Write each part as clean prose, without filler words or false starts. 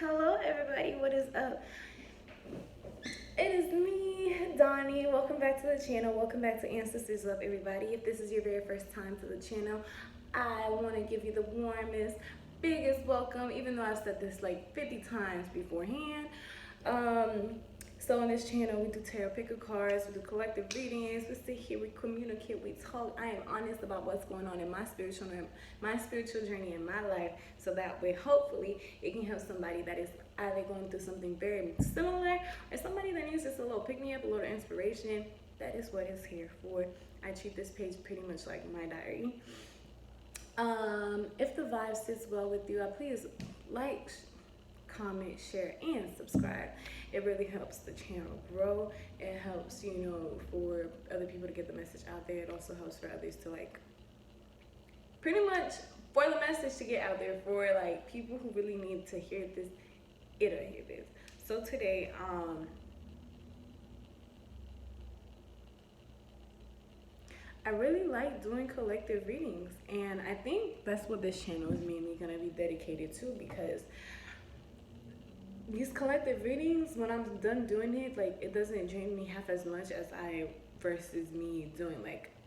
Hello everybody, what is up? It is me, Donnie. Welcome back to the channel. Welcome back to Ancestors Love, everybody. If this is your very first time to the channel, I want to give you the warmest, biggest welcome, even though I've said this like 50 times beforehand. So on this channel, we do tarot picker cards, we do collective readings, we sit here, we communicate, we talk. I am honest about what's going on in my spiritual journey in my life, so that way, hopefully, it can help somebody that is either going through something very similar or somebody that needs just a little pick-me-up, a little inspiration. That is what it's here for. I treat this page pretty much like my diary. If the vibe sits well with you, please like, comment, share, and subscribe. It really helps the channel grow. It helps, for other people to get the message out there. It also helps for others to pretty much for the message to get out there for people who really need to hear this. It'll hear this. So today, I really like doing collective readings, and I think that's what this channel is mainly gonna be dedicated to, because these collective readings, when I'm done doing it, it doesn't drain me half as much as versus me doing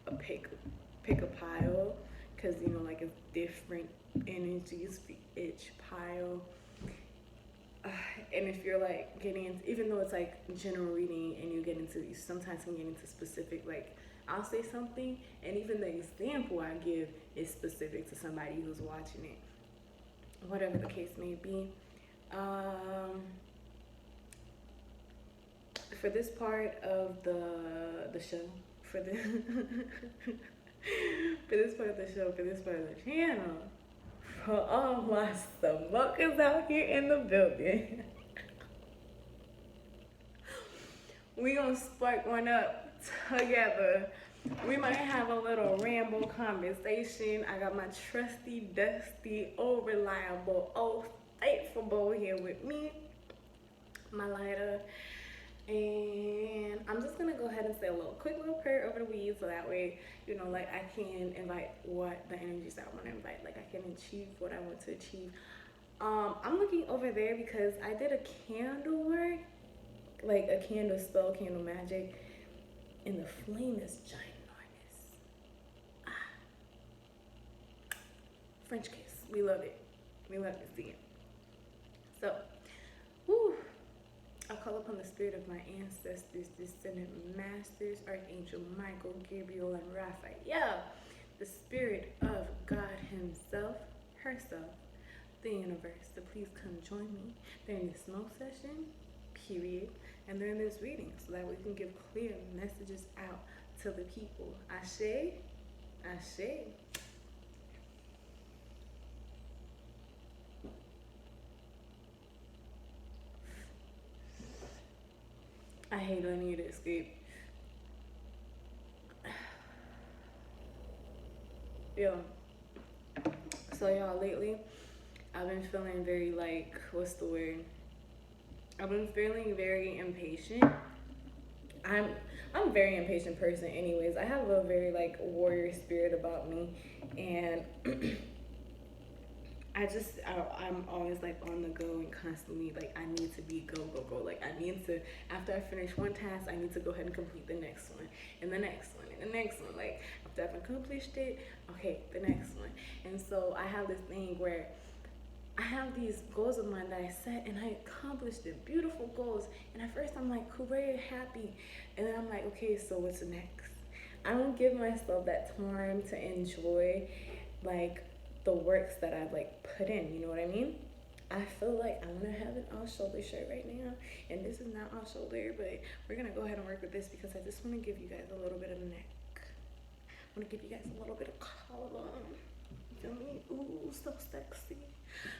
a pick a pile, because it's different energies for each pile. And if you're getting into, even though it's general reading and you sometimes can get into specific, I'll say something and even the example I give is specific to somebody who's watching it, whatever the case may be. For this part of the show, for this part of the channel, for all my smokers out here in the building, we gonna spark one up together. We might have a little ramble conversation. I got my trusty, dusty, old reliable, old faithful bowl here with me, my lighter, and I'm just gonna go ahead and say a quick little prayer over the weeds, so that way, I can invite what the energies I want to invite. I can achieve what I want to achieve. I'm looking over there because I did a candle work, a candle spell, candle magic, and the flame is ginormous. French kiss. We love it. We love to see it. So, I call upon the spirit of my ancestors, descendant masters, Archangel Michael, Gabriel, and Raphael, the spirit of God himself, herself, the universe, to please come join me during this smoke session, period, and during this reading, so that we can give clear messages out to the people. Ashe, ashe. I hate when I need to escape. Yo. So y'all, lately, I've been feeling very what's the word? I've been feeling very impatient. I'm a very impatient person anyways. I have a very warrior spirit about me, and I'm always on the go and constantly I need to be go. I need to, after I finish one task, I need to go ahead and complete the next one and the next one and the next one. After I've accomplished it, okay, the next one. And so I have this thing where I have these goals of mine that I set, and I accomplished it, beautiful goals. And at first I'm hooray, happy. And then I'm okay, so what's next? I don't give myself that time to enjoy the works that I've put in, you know what I mean? I feel I want to have an off-shoulder shirt right now, and this is not off-shoulder, but we're gonna go ahead and work with this because I just want to give you guys a little bit of neck. I want to give you guys a little bit of collar. You feel me? Ooh, so sexy.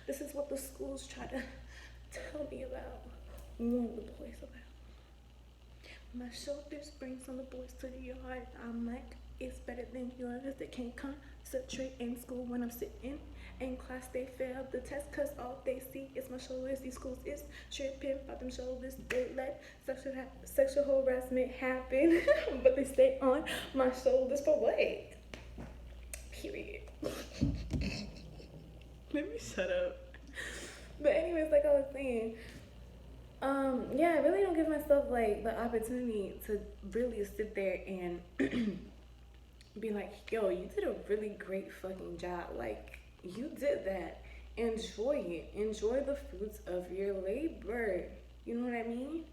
This is what the schools try to tell me about, warn the boys about. My shoulders bring some of the boys to the yard. I'm it's better than yours. They can't concentrate in school when I'm sitting in class. They fail the test because all they see is my shoulders. These schools is tripping about them shoulders. They let sexual harassment happen, but they stay on my shoulders for what? Period. Let me shut up. But anyways, like I was saying, yeah, I really don't give myself like the opportunity to really sit there and be like, yo, you did a really great fucking job. Like, you did that. Enjoy it. Enjoy the fruits of your labor. You know what I mean?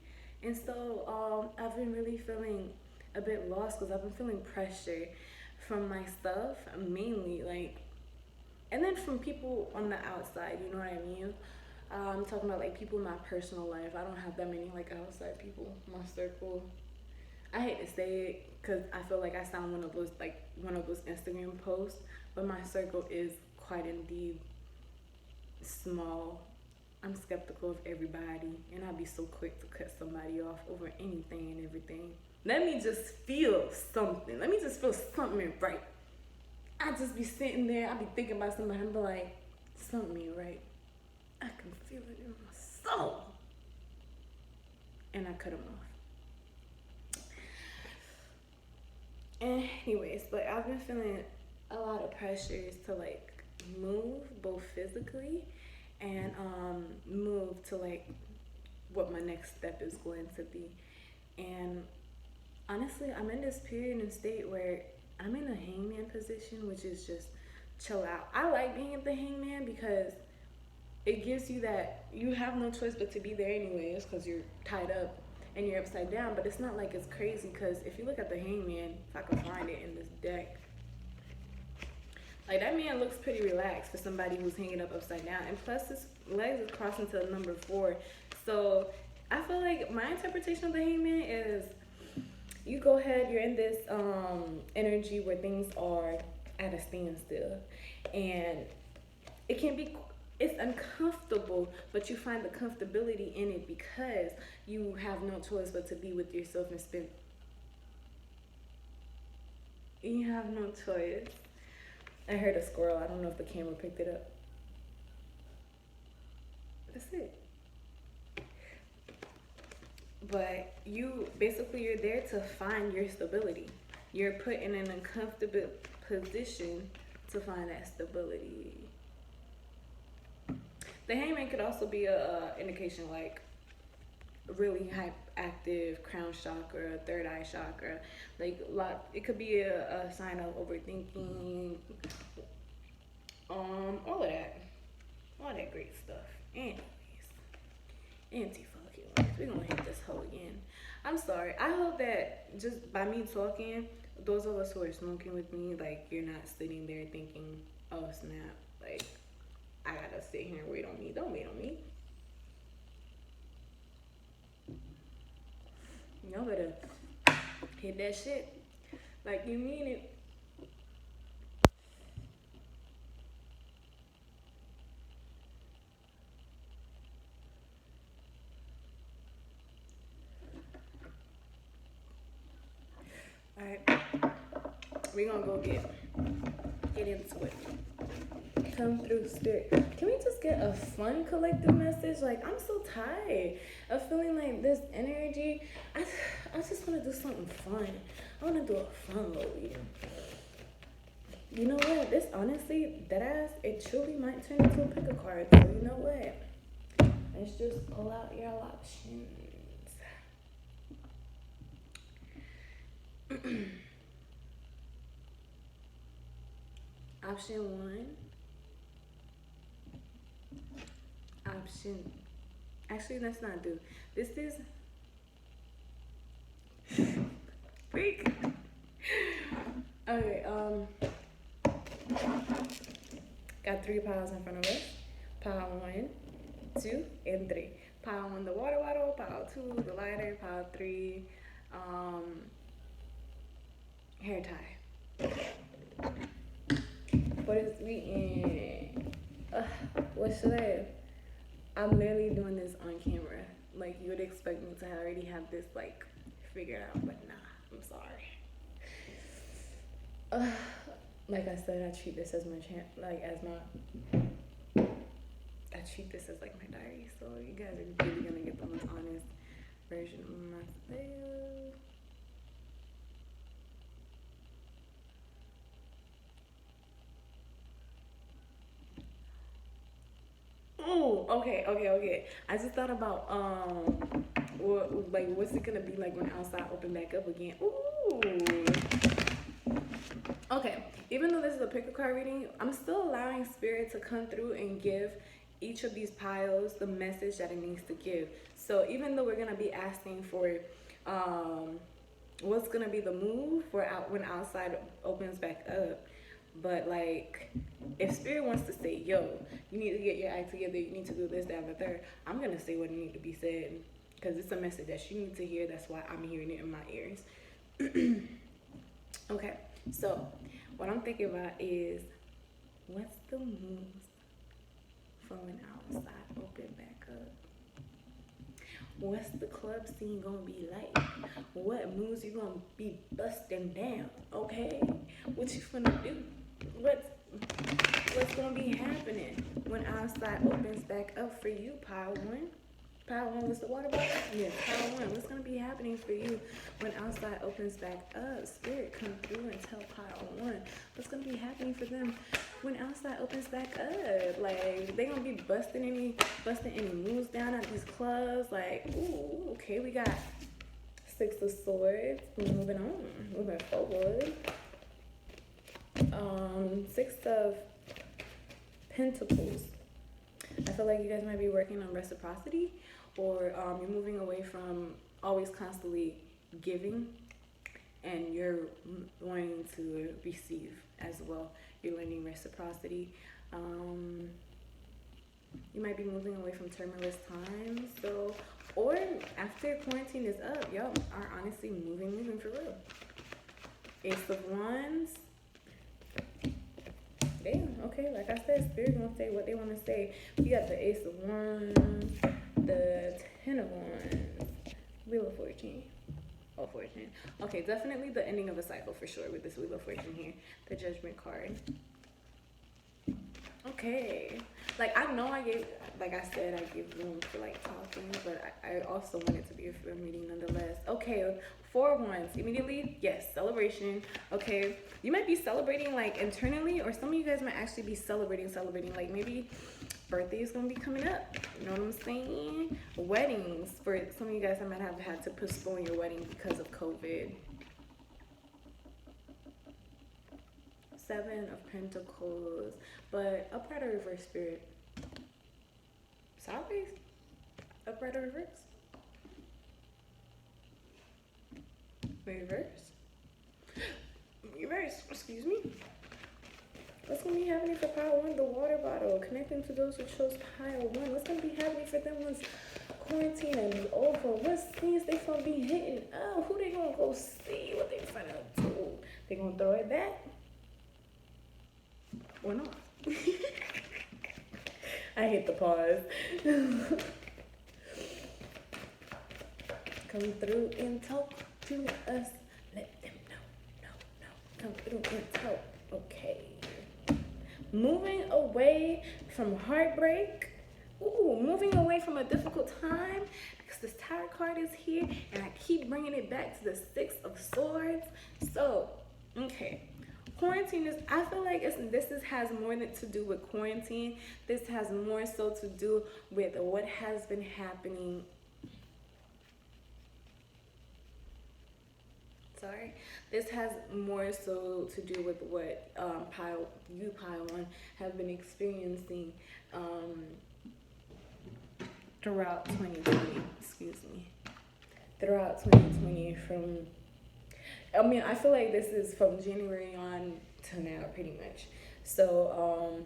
And so, I've been really feeling a bit lost because I've been feeling pressure from myself, mainly, like, and then from people on the outside, you know what I mean? I'm talking about like people in my personal life. I don't have that many like outside people, my circle. I hate to say it because I feel like I sound one of those Instagram posts, but my circle is quite indeed small. I'm skeptical of everybody, and I'll be so quick to cut somebody off over anything and everything. Let me just feel something. Let me just feel something right. I just be sitting there. I be thinking about somebody and be like, something ain't right. I can feel it in my soul, and I cut them off. Anyways, but I've been feeling a lot of pressures to like move both physically and move to like what my next step is going to be. And honestly, I'm in this period and state where I'm in a hangman position, which is just chill out. I like being at the hangman because it gives you that you have no choice but to be there anyways because you're tied up and you're upside down. But it's not like it's crazy because if you look at the hangman, if I can find it in this deck, like that man looks pretty relaxed for somebody who's hanging up upside down, and plus his legs is crossing to number 4. So I feel like my interpretation of the hangman is you go ahead, you're in this energy where things are at a standstill, and it can be, it's uncomfortable, but you find the comfortability in it because you have no choice but to be with yourself and spend. You have no choice. I heard a squirrel. I don't know if the camera picked it up. That's it. But you're there to find your stability. You're put in an uncomfortable position to find that stability. The hangman could also be a indication like really hyperactive crown chakra, third eye chakra, like it could be a sign of overthinking, all of that great stuff. Anyways, anti-fucking, we're gonna hit this hoe again. I'm sorry. I hope that just by me talking, those of us who are smoking with me, like you're not sitting there thinking, oh snap, like I gotta sit here and wait on me. Don't wait on me. Y'all better hit that shit like you mean it. Alright, we're gonna go get into it. Come through, spirit. Can we just get a fun collective message? Like, I'm so tired of feeling like this energy. I just want to do something fun. I want to do a fun little reading. You know what? This honestly, that ass, it truly might turn into a pick a card. So you know what? Let's just pull out your options. Option 1. Option. Actually, let's not do. This is. Freak. Okay. Got 3 piles in front of us. Pile 1, 2, and 3. Pile 1, the water bottle. Pile 2, the lighter. Pile 3, hair tie. What is we in? What should I? I'm literally doing this on camera. Like you would expect me to already have this like figured out, but nah. I'm sorry. Like I said, I treat this as my I treat this as like my diary. So you guys are really gonna get the most honest version of myself. Oh, okay. I just thought about what's it gonna be like when outside open back up again? Ooh. Okay, even though this is a pick a card reading, I'm still allowing spirit to come through and give each of these piles the message that it needs to give. So even though we're gonna be asking for um what's gonna be the move for out when outside opens back up, but like if spirit wants to say, yo, you need to get your act together, you need to do this, that, and the third, I'm gonna say what needs to be said because it's a message that you need to hear. That's why I'm hearing it in my ears. Okay, so what I'm thinking about is what's the moves for when outside open back up? What's the club scene gonna be like? What moves you gonna be busting down? Okay, what you finna do? What's gonna be happening when outside opens back up for you, pile one? Pile one was the water bottle? Yeah, pile one. What's gonna be happening for you when outside opens back up? Spirit, come through and tell pile one. What's gonna be happening for them when outside opens back up? Like they gonna be busting any moves down at these clubs? Like, ooh, okay, we got Six of Swords. Moving on, moving forward. Six of Pentacles. I feel like you guys might be working on reciprocity, or you're moving away from always constantly giving, and you're wanting to receive as well. You're learning reciprocity. You might be moving away from tumultuous times. So, or after quarantine is up, y'all are honestly moving for real. Ace of Wands. Damn, okay, like I said, Spirit gonna say what they want to say. We got the Ace of Wands, the Ten of Wands, Wheel of Fortune. Oh, Fortune. Okay, definitely the ending of a cycle for sure with this Wheel of Fortune here. The Judgment card. Okay. Like, I know I gave, like I said, I give room for, like, talking, but I also want it to be a firm meeting nonetheless. Okay, 4 Wands. Immediately, yes, celebration. Okay, you might be celebrating, like, internally, or some of you guys might actually be celebrating. Like, maybe birthday is going to be coming up. You know what I'm saying? Weddings. For some of you guys, I might have had to postpone your wedding because of COVID. 7 of Pentacles, but upright or reverse, Spirit? Sideways? Upright or reverse? Reverse? Reverse, excuse me. What's going to be happening for pile 1? The water bottle. Connecting to those who chose pile 1. What's going to be happening for them once quarantine is over? What scenes they going to be hitting? Oh, who they going to go see? What they finna do? They going to throw it back? Or not? I hate the pause. Come through and talk to us. Let them know. No. Come through and talk. Okay. Moving away from heartbreak. Ooh, moving away from a difficult time. Because this Tower card is here. And I keep bringing it back to the 6 of Swords. So, okay. Quarantine is, I feel like has more to do with quarantine. This has more so to do with what has been happening. Sorry. This has more so to do with what pile 1 have been experiencing throughout 2020. Excuse me. Throughout 2020 I feel like this is from January on to now, pretty much. So,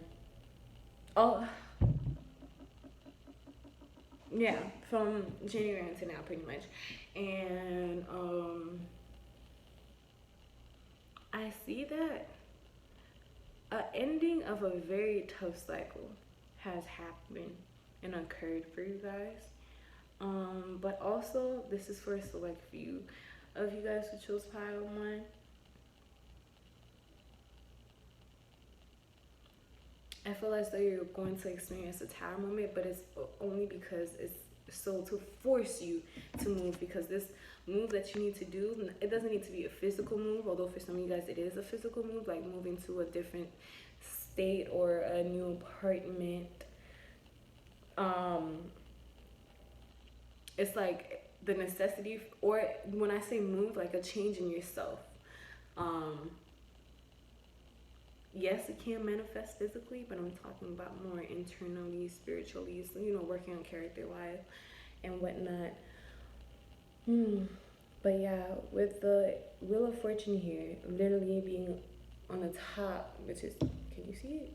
yeah, from January to now, pretty much. And I see that an ending of a very tough cycle has happened and occurred for you guys. But also, this is for a select few of you guys who chose pile 1. I feel as though you're going to experience a Tower moment, but it's only because it's so to force you to move, because this move that you need to do, it doesn't need to be a physical move, although for some of you guys it is a physical move, like moving to a different state or a new apartment. it's like the necessity, or when I say move, like a change in yourself. Um, yes, it can manifest physically, but I'm talking about more internally, spiritually, so, working on character wise and whatnot. But yeah, with the Wheel of Fortune here, literally being on the top, which is, can you see it?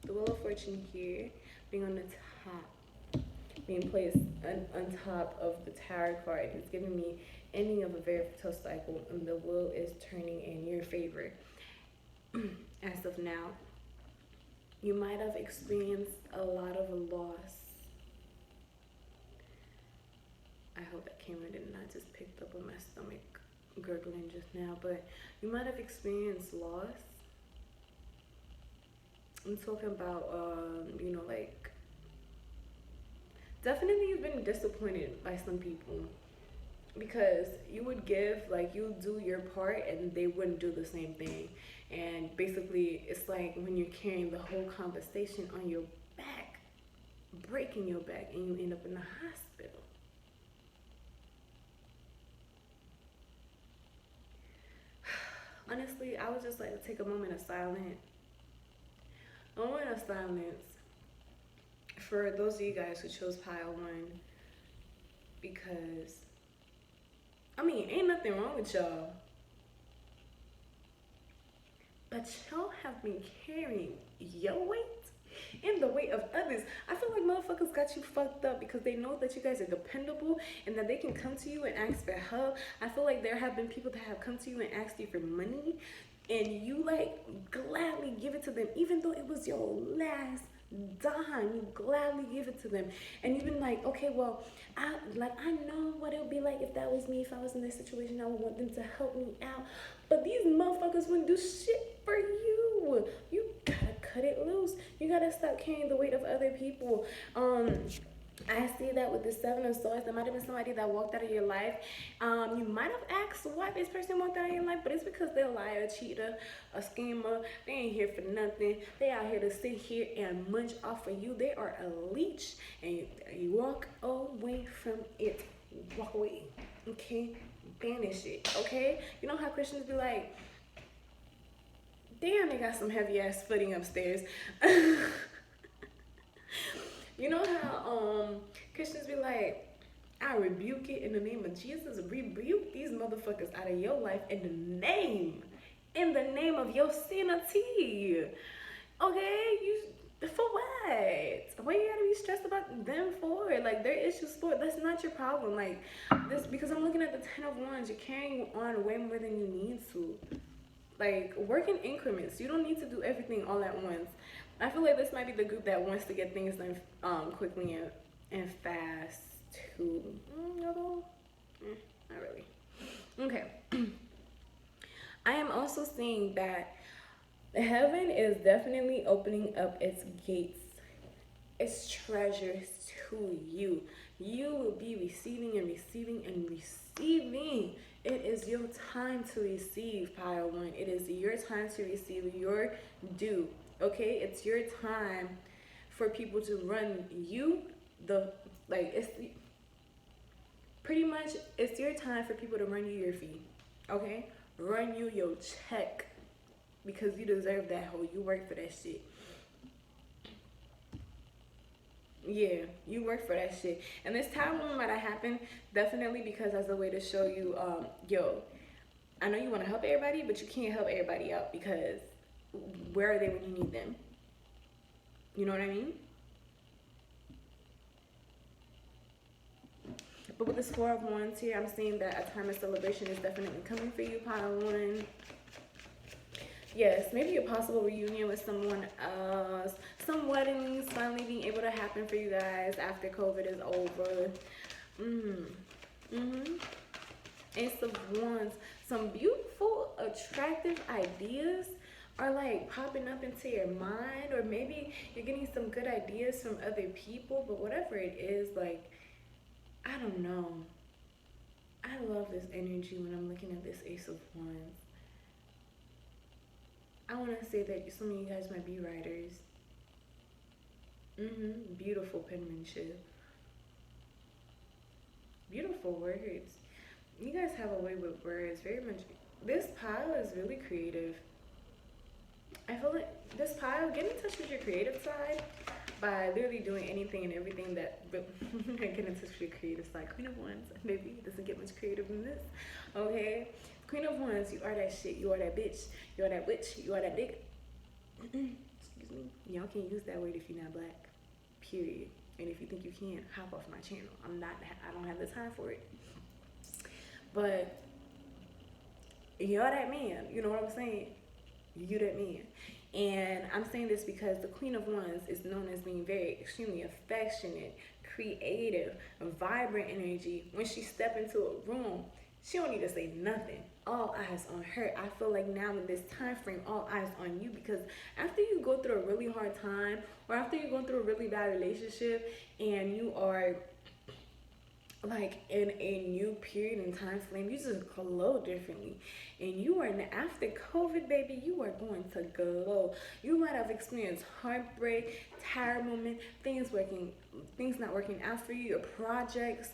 The Wheel of Fortune here, being on the top, being placed on top of the Tower card, is giving me ending of a very fertile cycle, and the wheel is turning in your favor. As of now, you might have experienced a lot of loss. I hope that camera did not just pick up on my stomach gurgling just now, but you might have experienced loss. I'm talking about, like, definitely you've been disappointed by some people, because you would give, like, you do your part and they wouldn't do the same thing. And basically, it's like when you're carrying the whole conversation on your back, breaking your back, and you end up in the hospital. Honestly, I would just like to take a moment of silence. A moment of silence for those of you guys who chose pile one, because, I mean, ain't nothing wrong with y'all, but y'all have been carrying your weight and the weight of others. I feel like motherfuckers got you fucked up because they know that you guys are dependable and that they can come to you and ask for help. I feel like there have been people that have come to you and asked you for money, and you like gladly give it to them, even though it was your last dime. You gladly give it to them, and you've been like, okay, well, I know what it would be like if that was me. If I was in this situation, I would want them to help me out, but these motherfuckers wouldn't do shit for you. You gotta cut it loose. You gotta stop carrying the weight of other people. I see that with the Seven of Swords. There might have been somebody that walked out of your life. You might have asked why this person walked out of your life, but it's because they're a liar, a cheater, a schemer. They ain't here for nothing. They out here to sit here and munch off of you. They are a leech, and you walk away from it. Walk away, okay? Banish it, okay? You know how Christians be like, damn, they got some heavy ass footing upstairs. You know how Christians be like, I rebuke it in the name of Jesus. Rebuke these motherfuckers out of your life in the name of your sanity. Okay, for what? What you gotta be stressed about them for? Like, their issues for, that's not your problem. Like, this, because I'm looking at the 10 of Wands, you're carrying on way more than you need to. Like, work in increments. You don't need to do everything all at once. I feel like this might be the group that wants to get things done quickly and fast too. Not really. Okay. I am also seeing that heaven is definitely opening up its gates, its treasures to you. You will be receiving and receiving and receiving. It is your time to receive, pile one. It is your time to receive your due. Okay, it's your time for people to run you it's pretty much, it's your time for people to run you your fee. Okay, run you your check, because you deserve that hoe. You work for that shit. Yeah, you work for that shit. And this time moment might have happened definitely because as a way to show you, yo, I know you want to help everybody, but you can't help everybody out, because where are they when you need them? You know what I mean? But with this Four of Wands here, I'm seeing that a time of celebration is definitely coming for you, pile one. Yes, maybe a possible reunion with someone else. Some weddings finally being able to happen for you guys after COVID is over. Ace of Wands. Some beautiful, attractive ideas are like popping up into your mind, or maybe you're getting some good ideas from other people, but whatever it is, like, I don't know. I love this energy when I'm looking at this Ace of Wands. I want to say that some of you guys might be writers. Beautiful penmanship. Beautiful words. You guys have a way with words. Very much. This pile is really creative. I feel like this pile, get in touch with your creative side by literally doing anything and everything that get in touch with your creative side. Queen of Wands, baby, it doesn't get much creative than this. Okay? Queen of Wands, you are that shit. You are that bitch. You are that witch. You are that nigga. Excuse me. Y'all can't use that word if you're not black. Period. And if you think you can, hop off my channel. I don't have the time for it. But you're that man. You know what I'm saying? You that man. And I'm saying this because the Queen of Wands is known as being very extremely affectionate, creative, vibrant energy. When she step into a room, she don't need to say nothing. All eyes on her. I feel like now in this time frame, all eyes on you, because after you go through a really hard time, or after you go through a really bad relationship, and you are like in a new period in time frame, you just glow differently. And you are after COVID, baby, you are going to glow. You might have experienced heartbreak, tired moment, things not working out for you, your projects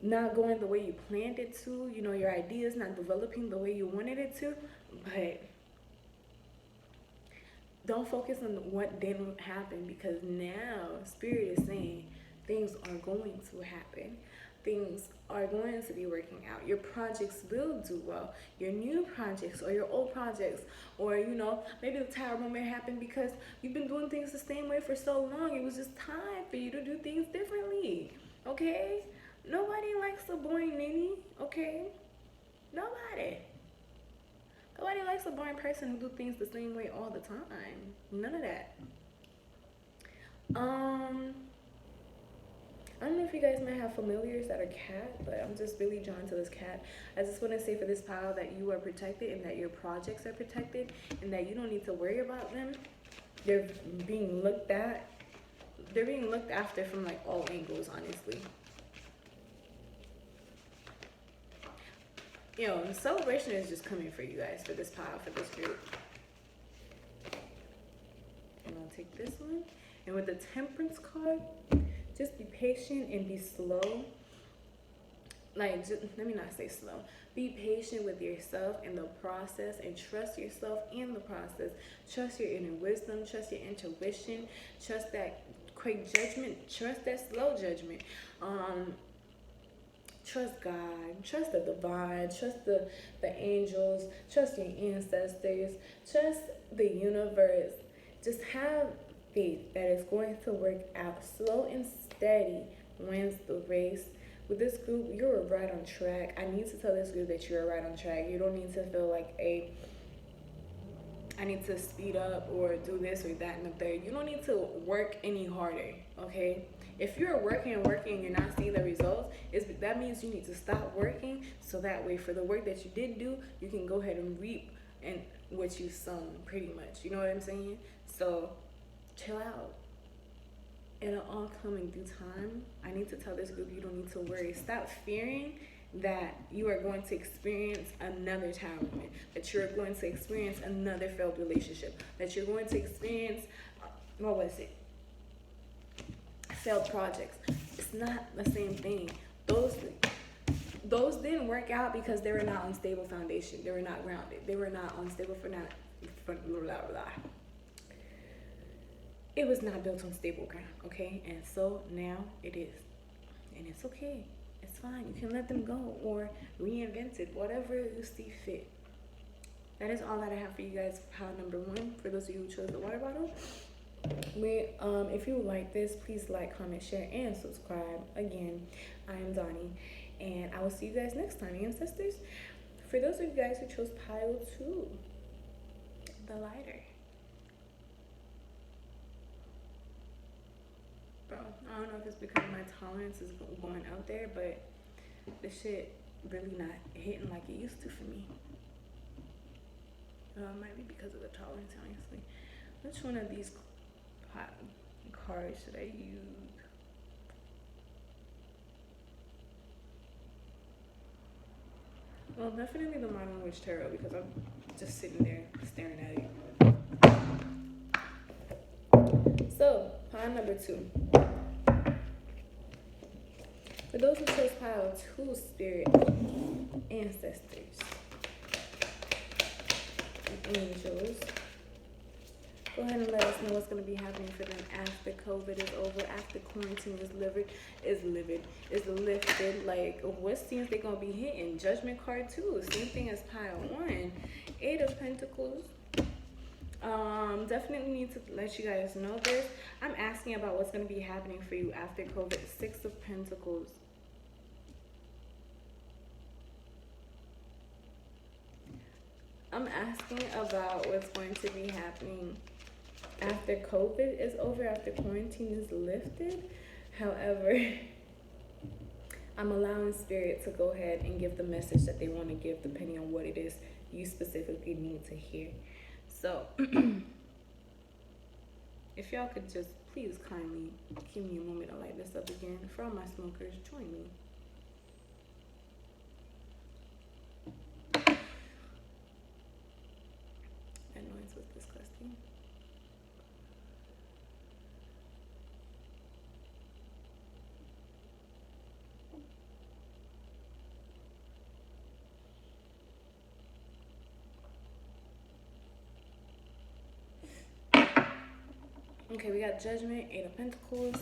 not going the way you planned it to, you know, your ideas not developing the way you wanted it to. But don't focus on what didn't happen, because now Spirit is saying things are going to happen. Things are going to be working out. Your projects will do well. Your new projects or your old projects, or, you know, maybe the tower moment happened because you've been doing things the same way for so long. It was just time for you to do things differently. Okay? Nobody likes a boring ninny. Okay? Nobody. Nobody likes a boring person who do things the same way all the time. None of that. I don't know if you guys might have familiars that are cat, but I'm just really drawn to this cat. I just want to say for this pile that you are protected, and that your projects are protected, and that you don't need to worry about them. They're being looked at. They're being looked after from like all angles, honestly. You know, celebration is just coming for you guys, for this pile, for this group. And I'll take this one. And with the Temperance card, just be patient and be slow. Like, just, let me not say slow. Be patient with yourself in the process, and trust yourself in the process. Trust your inner wisdom. Trust your intuition. Trust that quick judgment. Trust that slow judgment. Trust God. Trust the divine. Trust the angels. Trust your ancestors. Trust the universe. Just have faith that it's going to work out. Slow and steady wins the race. With this group, you're right on track. I need to tell this group that you're right on track. You don't need to feel like I need to speed up or do this or that and the third. You don't need to work any harder, okay? If you're working and you're not seeing the results, that means you need to stop working, so that way for the work that you did do, you can go ahead and reap and what you sown, pretty much. You know what I'm saying? So chill out. It'll all come in due time. I need to tell this group you don't need to worry. Stop fearing that you are going to experience another tower moment, that you're going to experience another failed relationship, that you're going to experience, failed projects. It's not the same thing. Those didn't work out because they were not on stable foundation. They were not grounded. They were not on stable It was not built on stable ground, okay? And so now it is. And it's okay. It's fine. You can let them go or reinvent it, whatever you see fit. That is all that I have for you guys for pile number 1. For those of you who chose the water bottle. If you like this, please like, comment, share, and subscribe. Again, I am Donnie, and I will see you guys next time, ancestors. For those of you guys who chose pile 2, the lighter. Bro, I don't know if it's because my tolerance is going out there, but this shit really not hitting like it used to for me. It might be because of the tolerance, honestly. Which one of these cards should I use? Well, definitely the Modern Witch Tarot, because I'm just sitting there staring at it. So, pile number 2. For those who chose pile 2, spirit, ancestors, and angels, go ahead and let us know what's going to be happening for them after COVID is over, after quarantine is lifted. Like, what scenes they going to be hitting? Judgment card 2, same thing as pile 1. 8 of Pentacles. Definitely need to let you guys know this. I'm asking about what's going to be happening for you after COVID. 6 of Pentacles. I'm asking about what's going to be happening after COVID is over, after quarantine is lifted. However, I'm allowing Spirit to go ahead and give the message that they want to give, depending on what it is you specifically need to hear. So, if y'all could just please kindly give me a moment to light this up again. For all my smokers, join me. That noise was disgusting. Okay, we got Judgment, 8 of Pentacles,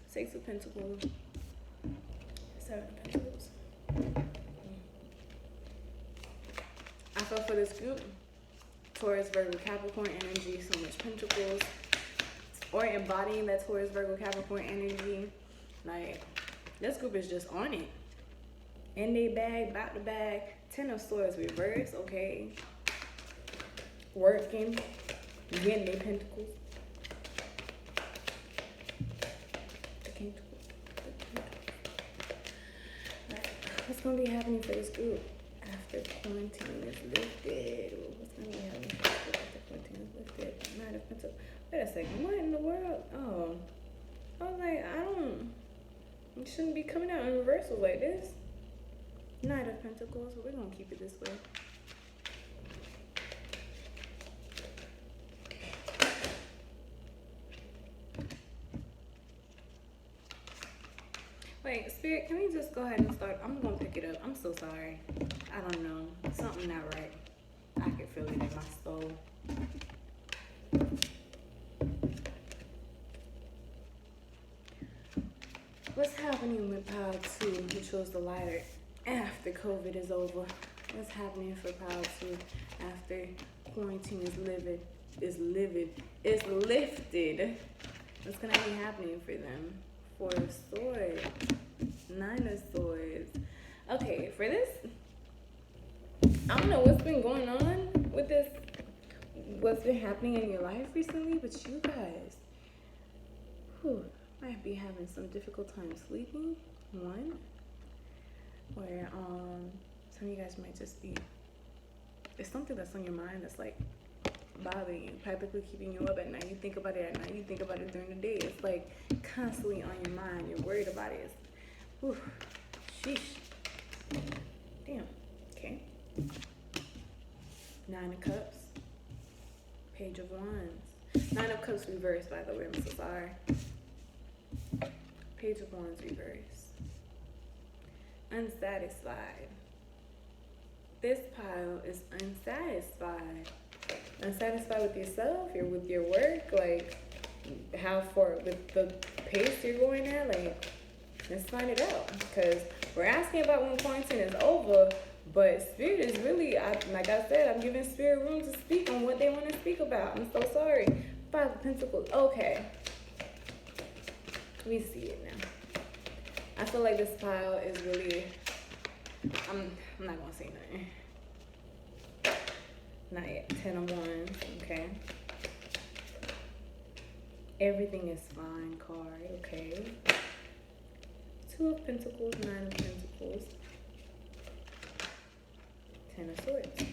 6 of Pentacles, 7 of Pentacles. I feel for this group, Taurus, Virgo, Capricorn energy, so much Pentacles, or embodying that Taurus, Virgo, Capricorn energy. Like, this group is just on it. In they bag, about the bag. 10 of Swords reverse, okay. Working, getting their Pentacles. What's going to be happening for this group after quarantine is lifted? What's going to be happening for this group after quarantine is lifted? Knight of Pentacles. Wait a second. What in the world? Oh. I was like, you shouldn't be coming out in reversals like this. Knight of Pentacles. But we're going to keep it this way. Wait, Spirit, can we just go ahead and start? I'm going to pick it up. I'm so sorry. I don't know. Something not right. I can feel it in my soul. What's happening with pile 2, who chose the lighter, after COVID is over? What's happening for pile 2 after quarantine is lifted? What's going to be happening for them? 4 of Swords, 9 of Swords. Okay, for this, I don't know what's been going on with this, what's been happening in your life recently, but you guys, might be having some difficult time sleeping. 1, where some of you guys might just be, it's something that's on your mind that's like bothering you, practically keeping you up at night. You think about it at night, you think about it during the day. It's like constantly on your mind. You're worried about it. Sheesh. Damn. Okay. 9 of Cups. Page of Wands. 9 of Cups reversed, by the way. I'm so sorry. Page of Wands reversed. Unsatisfied. This pile is unsatisfied. Unsatisfied with yourself, you're with your work, like how far with the pace you're going at, like let's find it out, because we're asking about when quarantine is over, but Spirit is really, like I said, I'm giving Spirit room to speak on what they want to speak about. I'm so sorry. 5 of Pentacles. Okay, we see it now. I feel like this pile is really, I'm not gonna say nothing. Not yet. 10 of Wands. Okay. Everything is fine card. Okay. 2 of Pentacles. 9 of Pentacles. 10 of Swords.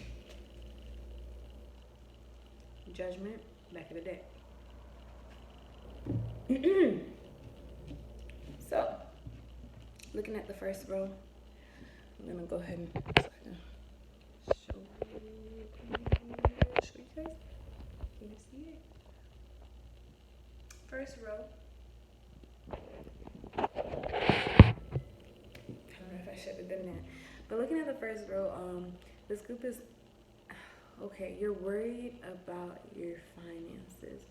Judgment. Back of the deck. So, looking at the first row, I'm going to go ahead and show you guys. Can you see it? First row. should have done that. But looking at the first row, this group is okay. You're worried about your finances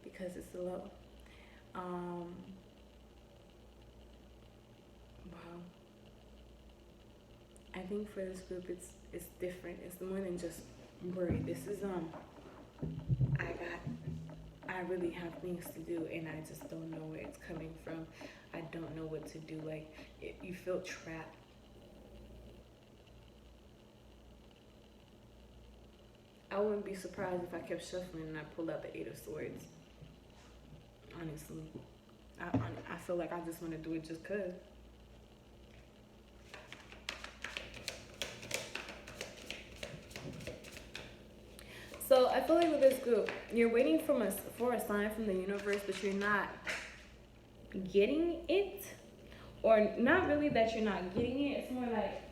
because it's low. Wow. I think for this group, it's different. It's more than just worry. This is I really have things to do, and I just don't know where it's coming from. I don't know what to do. Like you feel trapped. I wouldn't be surprised if I kept shuffling and I pulled out the Eight of Swords. Honestly, I feel like I just want to do it just cause. So I feel like with this group, you're waiting for a sign from the universe, but you're not getting it, or not really that you're not getting it. It's more like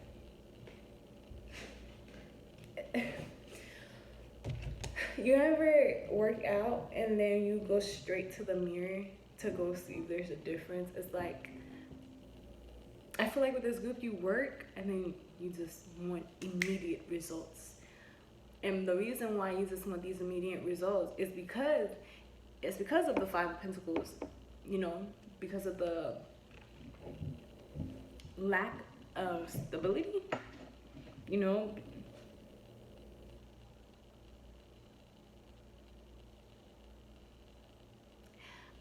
you ever work out and then you go straight to the mirror to go see if there's a difference. It's like, I feel like with this group, you work and then you just want immediate results. And the reason why you just want these immediate results is because of the Five of Pentacles, you know, because of the lack of stability, you know.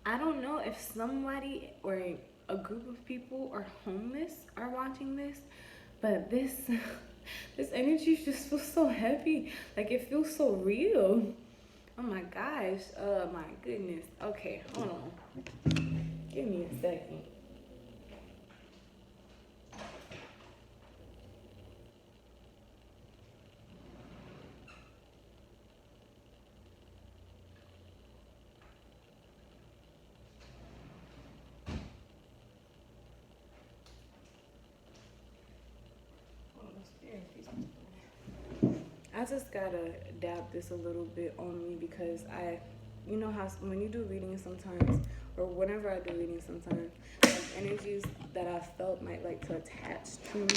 I don't know if somebody or a group of people are homeless are watching this, but this energy just feels so heavy. Like it feels so real. Oh my gosh. Oh my goodness. Okay, hold on. Give me a second. I just gotta adapt this a little bit on me because you know how when you do readings sometimes, or whenever I do readings sometimes, like energies that I felt might like to attach to me,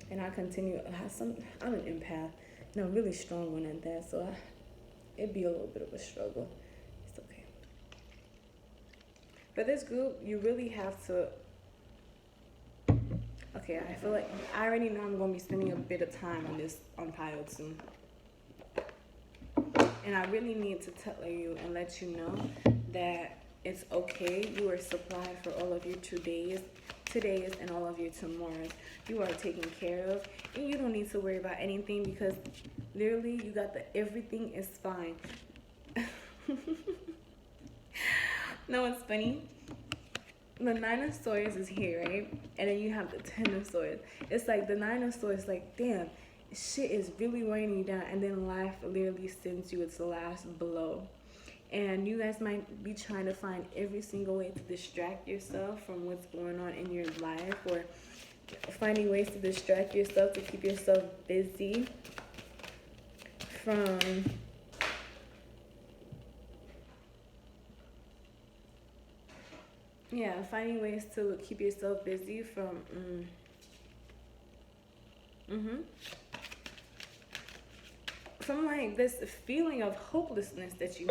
and I continue. I'm an empath, and I'm really strong one at that, so it'd be a little bit of a struggle. It's okay. For this group, you really have to. Okay, I feel like I already know I'm going to be spending a bit of time on this Untitled soon. And I really need to tell you and let you know that it's okay. You are supplied for all of your todays, and all of your tomorrows. You are taken care of, and you don't need to worry about anything because literally you got everything is fine. No, it's funny. The Nine of Swords is here, right? And then you have the Ten of Swords. It's like the Nine of Swords, like, damn, shit is really weighing you down. And then life literally sends you its last blow. And you guys might be trying to find every single way to distract yourself from what's going on in your life, or finding ways to distract yourself to keep yourself busy from finding ways to keep yourself busy from from like this feeling of hopelessness that you